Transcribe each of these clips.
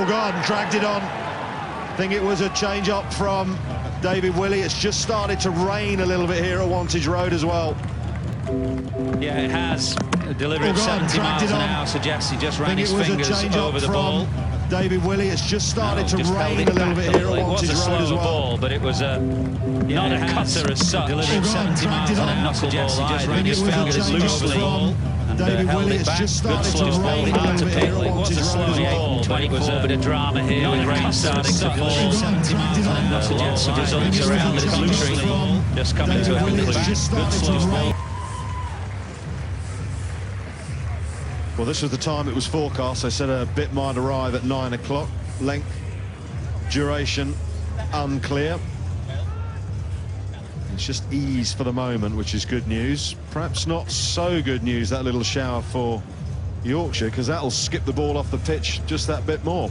Oh, God, dragged it on. I think it was a change-up from David Willey. It's just started to rain a little bit here at Wantage Road as well. Yeah, it has. A delivery of 70 miles an hour suggests he just ran his fingers over the ball. David Willey, it's just started to rain a little bit here at Wantage Road as well. Ball, but it was not a cutter as such. Delivered 70 miles an hour. Suggests he just ran his fingers loosely. David Willey, it's just started to rain a little bit here at Wantage Road as well. But it was a bit of drama here with rain starting to fall. 70 miles an hour. Lots of results around the country. Just coming to a conclusion. Good slow ball. Well, this was the time it was forecast. They said a bit might arrive at 9 o'clock. Length, duration, unclear. It's just ease for the moment, which is good news. Perhaps not so good news, that little shower for Yorkshire, because that'll skip the ball off the pitch just that bit more.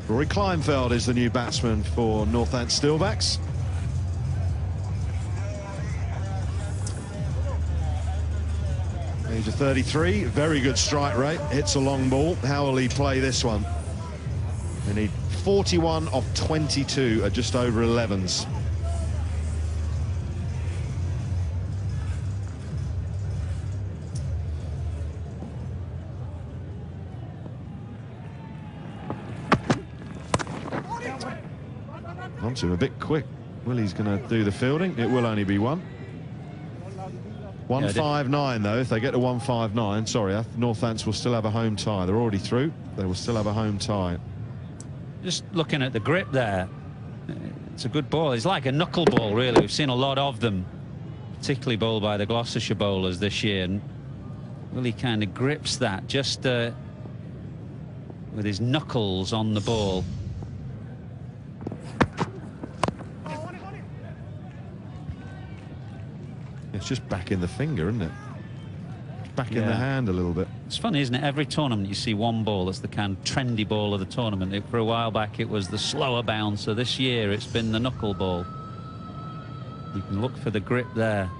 Rory Kleinfeld is the new batsman for Northants Steelbacks. Age of 33, very good strike rate, hits a long ball. How will he play this one? They need 41 of 22 at just over 11s. Onto him a bit quick. Willie's going to do the fielding. It will only be one. 159 though. If they get to 159, sorry, Northants will still have a home tie. They're already through. They will still have a home tie. Just looking at the grip there, it's a good ball. It's like a knuckleball, really. We've seen a lot of them, particularly bowled by the Gloucestershire bowlers this year, and Willie kind of grips that just with his knuckles on the ball. It's just back in the finger, isn't it? Back in the hand a little bit. It's funny, isn't it? Every tournament you see one ball that's the kind of trendy ball of the tournament. For a while back it was the slower bouncer. This year it's been the knuckle ball. You can look for the grip there.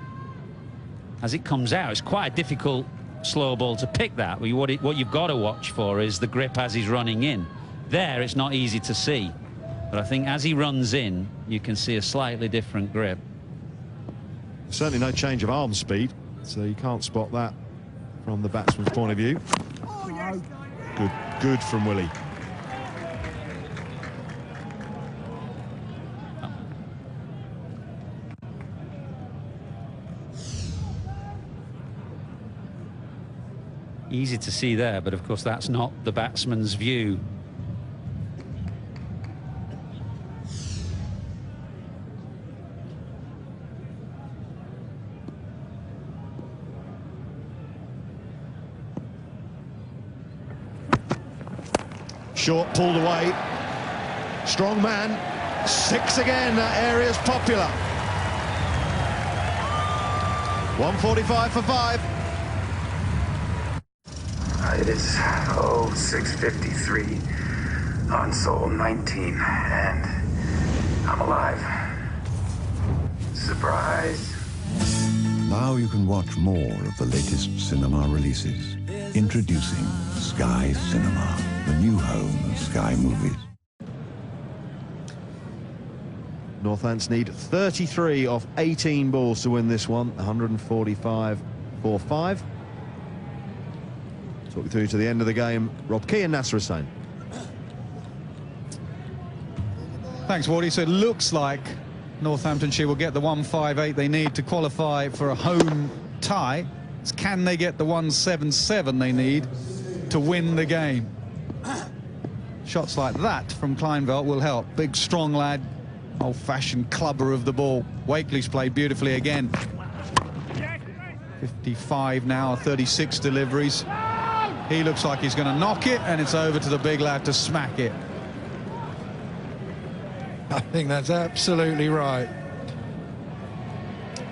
As it comes out, it's quite a difficult slow ball to pick that. What you've got to watch for is the grip as he's running in. There it's not easy to see. But I think as he runs in, you can see a slightly different grip. Certainly no change of arm speed, so you can't spot that from the batsman's point of view. Good from Willie. Easy to see there, but of course that's not the batsman's view. Short, pulled away. Strong man. 6 again. That area's popular. 145 for 5. It is 6:53 on Sol 19, and I'm alive. Surprise. Now you can watch more of the latest cinema releases. Introducing Sky Cinema, the new home of Sky Movies. Northants need 33 off 18 balls to win this one. 145 for 5. Talk you through to the end of the game. Rob Key and Nasser Hussain. Thanks, Wardy. So it looks like Northamptonshire will get the 158 they need to qualify for a home tie. Can they get the 177 they need to win the game? Shots like that from Kleinveld will help. Big, strong lad, old-fashioned clubber of the ball. Wakely's played beautifully again. 55 now, 36 deliveries. He looks like he's going to knock it, and it's over to the big lad to smack it. I think that's absolutely right.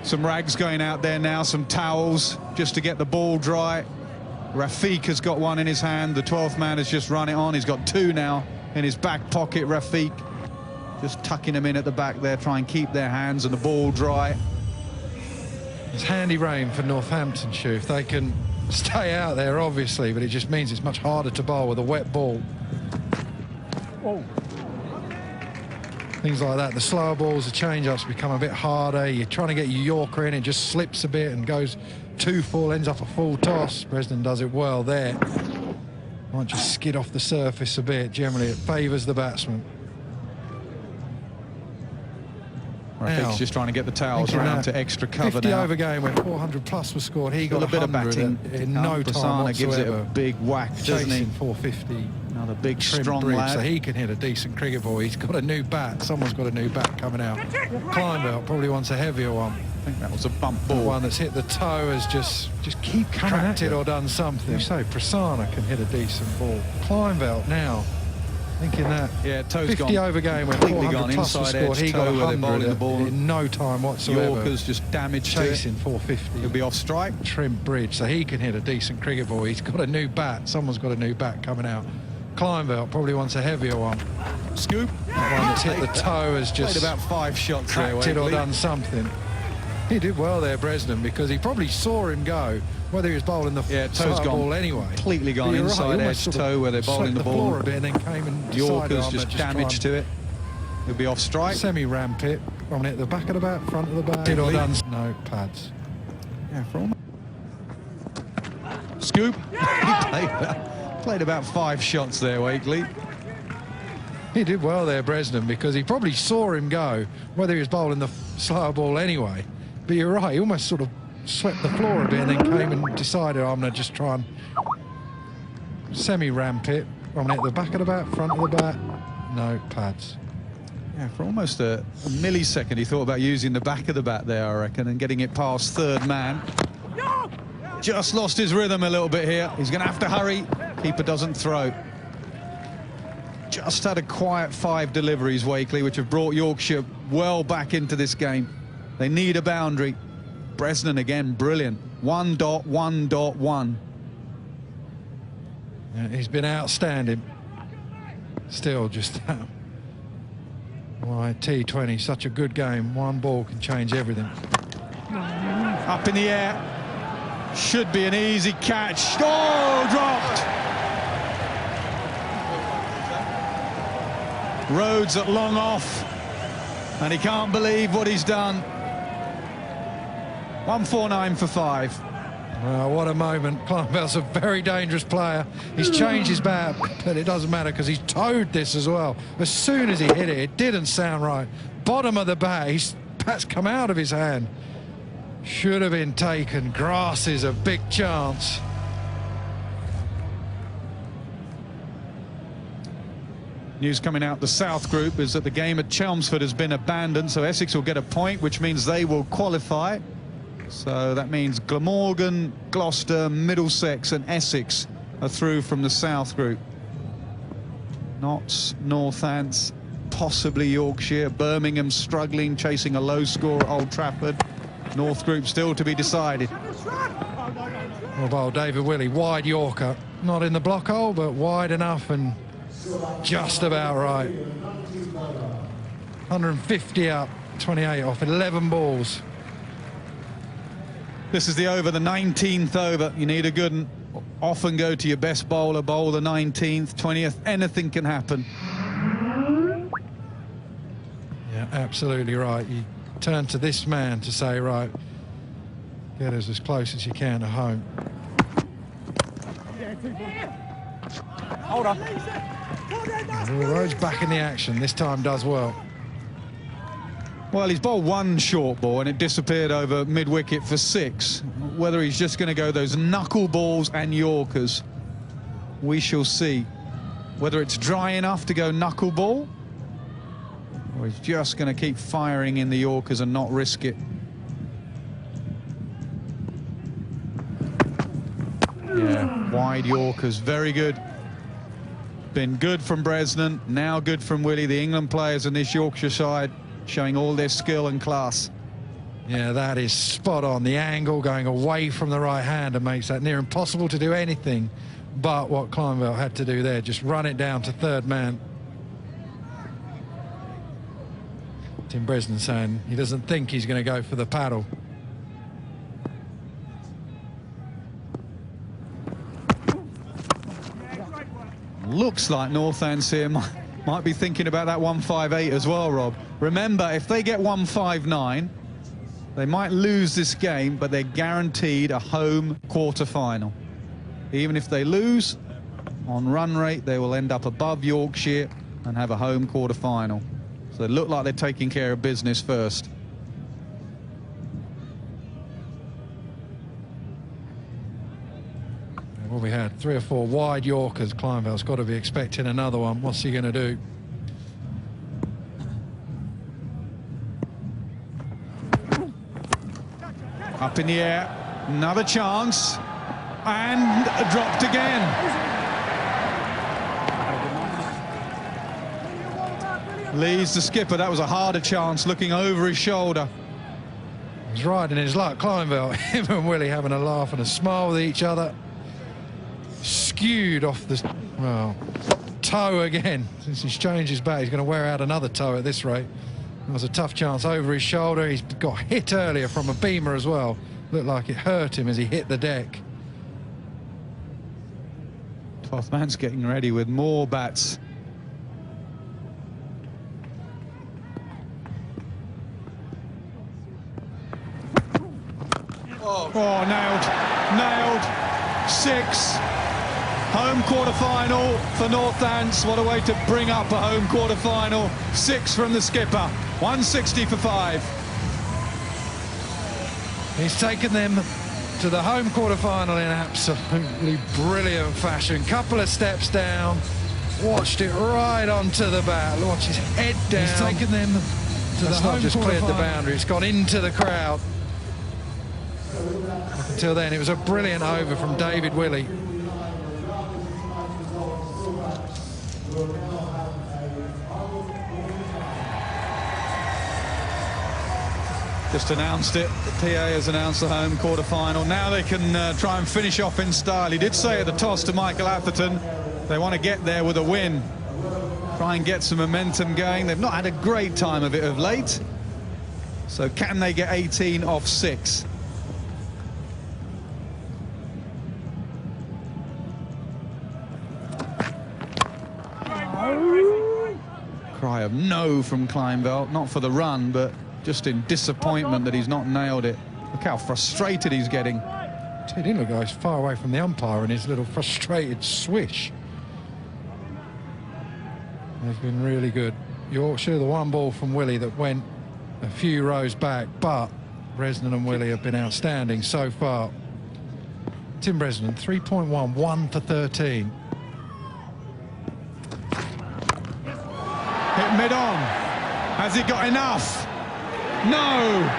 Some rags going out there now, some towels, just to get the ball dry. Rafiq has got one in his hand. The 12th man has just run it on. He's got 2 now in his back pocket, Rafiq. Just tucking them in at the back there, try and keep their hands and the ball dry. It's handy rain for Northamptonshire. If they can stay out there, obviously, but it just means it's much harder to bowl with a wet ball. Things like that. The slower balls, the change-ups become a bit harder. You're trying to get your Yorker in, it just slips a bit and goes too full, ends up a full toss. Bresnan does it well there. Might just skid off the surface a bit. Generally, it favours the batsman. I think he's just trying to get the towels around to extra cover 50 now. over game where 400 plus was scored. He got a bit of 100 batting in no time whatsoever. gives it a big whack, doesn't he? Chasing 450. Another big, Trim strong bridge, lad. so he can hit a decent cricket ball. He's got a new bat. Someone's got a new bat coming out. Kleinveld probably wants a heavier one. I think that was a bump The ball. one that's hit the toe has just keep coming at it or done something. You say Prasanna can hit a decent ball. Kleinveld now thinking that. Yeah, toe's 50 gone. over game when Completely 400 gone plus was inside scored. edge He got toe where they're bowling 100 the ball. in no time whatsoever. Yorker's just damaged Chasing to it. 450. He'll be off strike. Trim bridge, so he can hit a decent cricket ball. He's got a new bat. Someone's got a new bat coming out. Kleinveld probably wants a heavier one. Scoop. That one that's hit the toe has Played just about 5 shots there. cracked it or Wakely. done something. He did well there, Bresnan, because he probably saw him go, whether he was bowling the toe's slower gone. ball anyway. Completely gone But you're inside right, he edge almost sort of toe where they're bowling swept the ball. floor a bit and then came and decided, Yorker's I'm just gonna damaged try to it. He'll be off strike. and semi-ramp it. On it, the back of the bat, front of the bat. Did or done. No pads. Yeah, for almost. Scoop. He played about 5 shots there, Wakely. He did well there, Bresnan, because he probably saw him go, whether he was bowling the slower ball anyway. But you're right, he almost sort of swept the floor a bit and then came and decided, I'm going to just try and semi-ramp it. On it, the back of the bat, front of the bat, no pads. Yeah, for almost a millisecond, he thought about using the back of the bat there, I reckon, and getting it past third man. Just lost his rhythm a little bit here. He's going to have to hurry. Keeper doesn't throw. Just had a quiet 5 deliveries, Wakely, which have brought Yorkshire well back into this game. They need a boundary. Bresnan again, brilliant. 1.1.1. Yeah, he's been outstanding. Still just why T20, such a good game. One ball can change everything. Up in the air. Should be an easy catch. Oh, dropped. Rhodes at long off, and he can't believe what he's done. 149 for 5. Well, what a moment. Kleinveld's a very dangerous player. He's changed his bat, but it doesn't matter because he's towed this as well. As soon as he hit it, it didn't sound right. Bottom of the bat, his bat's come out of his hand. Should have been taken. Grass is a big chance. News coming out the South Group is that the game at Chelmsford has been abandoned, so Essex will get a point, which means they will qualify. So that means Glamorgan, Gloucester, Middlesex and Essex are through from the South Group. Notts, Northants, possibly Yorkshire, Birmingham struggling, chasing a low score at Old Trafford. North Group still to be decided. Well, David Willey, wide Yorker. Not in the block hole, but wide enough and just about right. 150 up, 28 off, 11 balls. This is the over, the 19th over. You need a good one. Often go to your best bowler, bowl the 19th, 20th. Anything can happen. Yeah, absolutely right. You turn to this man to say, right, get us as close as you can to home. Hold on. Rhodes back in the action. This time does well. Well, he's bowled 1 short ball and it disappeared over mid-wicket for 6. Whether he's just going to go those knuckle balls and Yorkers, we shall see. Whether it's dry enough to go knuckle ball, or he's just going to keep firing in the Yorkers and not risk it. Yeah, wide Yorkers, very good. Been good from Bresnan, now good from Willey. The England players in this Yorkshire side showing all their skill and class. Yeah, that is spot on. The angle going away from the right hander makes that near impossible to do anything but what Kleinveld had to do there, just run it down to third man. Tim Bresnan saying he doesn't think he's going to go for the paddle. Looks like Northants here might be thinking about that 158 as well, Rob. Remember, if they get 159, they might lose this game, but they're guaranteed a home quarter-final. Even if they lose, on run rate, they will end up above Yorkshire and have a home quarter-final. So they look like they're taking care of business first. Well, we had 3 or 4 wide Yorkers. Kleinveld's got to be expecting another one. What's he going to do? Up in the air, another chance, and dropped again. Lee's the skipper. That was a harder chance, looking over his shoulder. He's riding his luck. Kleinveld, him and Willie having a laugh and a smile with each other. Skewed off the, well, toe again. Since he's changed his bat, he's going to wear out another toe at this rate. That was a tough chance over his shoulder. He's got hit earlier from a beamer as well. Looked like it hurt him as he hit the deck. 12th man's getting ready with more bats. Oh, nailed. 6. Home quarter-final for Northants. What a way to bring up a home quarter-final. 6 from the skipper. 160 for 5. He's taken them to the home quarter-final in absolutely brilliant fashion. Couple of steps down, watched it right onto the bat, watched his head down. He's taken them to the home not just cleared the boundary, it's gone into the crowd. Up until then, it was a brilliant over from David Willey. Just announced it. The PA has announced the home quarter-final. Now they can try and finish off in style. He did say at the toss to Michael Atherton, they want to get there with a win. Try and get some momentum going. They've not had a great time of it of late. So can they get 18 off 6? Cry of no from Kleinveld, not for the run, but just in disappointment that he's not nailed it. Look how frustrated he's getting. He didn't look like he's far away from the umpire in his little frustrated swish. They've been really good. Yorkshire, the one ball from Willie that went a few rows back, but Bresnan and Willie have been outstanding so far. Tim Bresnan, 3.1, 1 for 13. Hit mid-on. Has he got enough? No!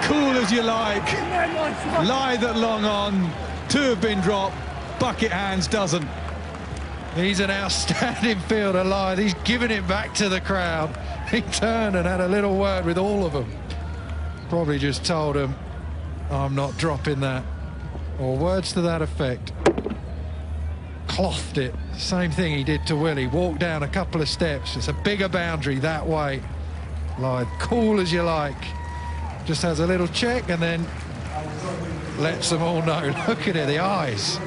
Cool as you like. Lithe at long on. 2 have been dropped. Bucket hands doesn't. He's an outstanding fielder, Lithe. He's giving it back to the crowd. He turned and had a little word with all of them. Probably just told them, I'm not dropping that. Or words to that effect. Clothed it. Same thing he did to Willie. Walked down a couple of steps. It's a bigger boundary that way. Lithe, cool as you like. Just has a little check and then lets them all know. Look at it, the eyes.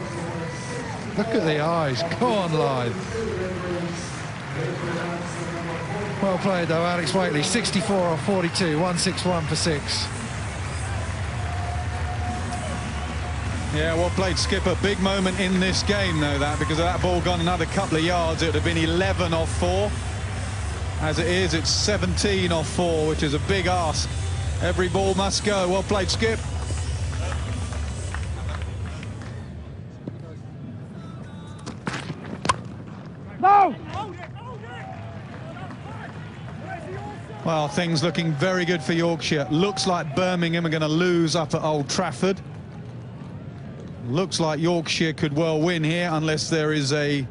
Look at the eyes. Go on, Lithe. Well played, though, Alex Waitley. 64 off 42, 161 for 6. Yeah, well played, skipper. Big moment in this game, though, that, because of that ball gone another couple of yards, it would have been 11 off 4. As it is, it's 17 off 4, which is a big ask. Every ball must go. Well played, Skip. No! Well, things looking very good for Yorkshire. Looks like Birmingham are going to lose up at Old Trafford. Looks like Yorkshire could well win here, unless there is a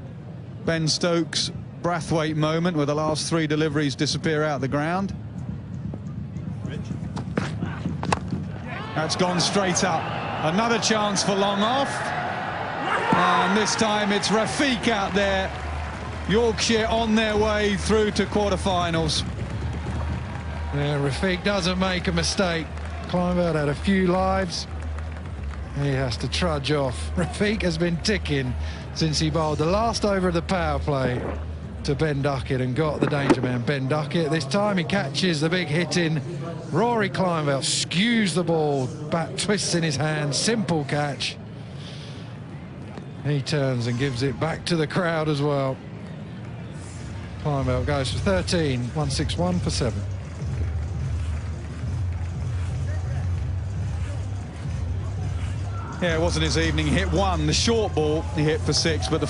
Ben Stokes Brathwaite moment where the last 3 deliveries disappear out the ground. That's gone straight up. Another chance for long off. And this time it's Rafiq out there. Yorkshire on their way through to quarterfinals. Yeah, Rafiq doesn't make a mistake. Kleinveld had a few lives. He has to trudge off. Rafiq has been ticking since he bowled the last over of the power play to Ben Duckett and got the danger man, Ben Duckett. This time he catches the big hit in. Rory Kleinveld skews the ball, bat twists in his hand, simple catch. He turns and gives it back to the crowd as well. Kleinveld goes for 13, 161 for 7. Yeah, it wasn't his evening. He hit one, the short ball, he hit for 6, but the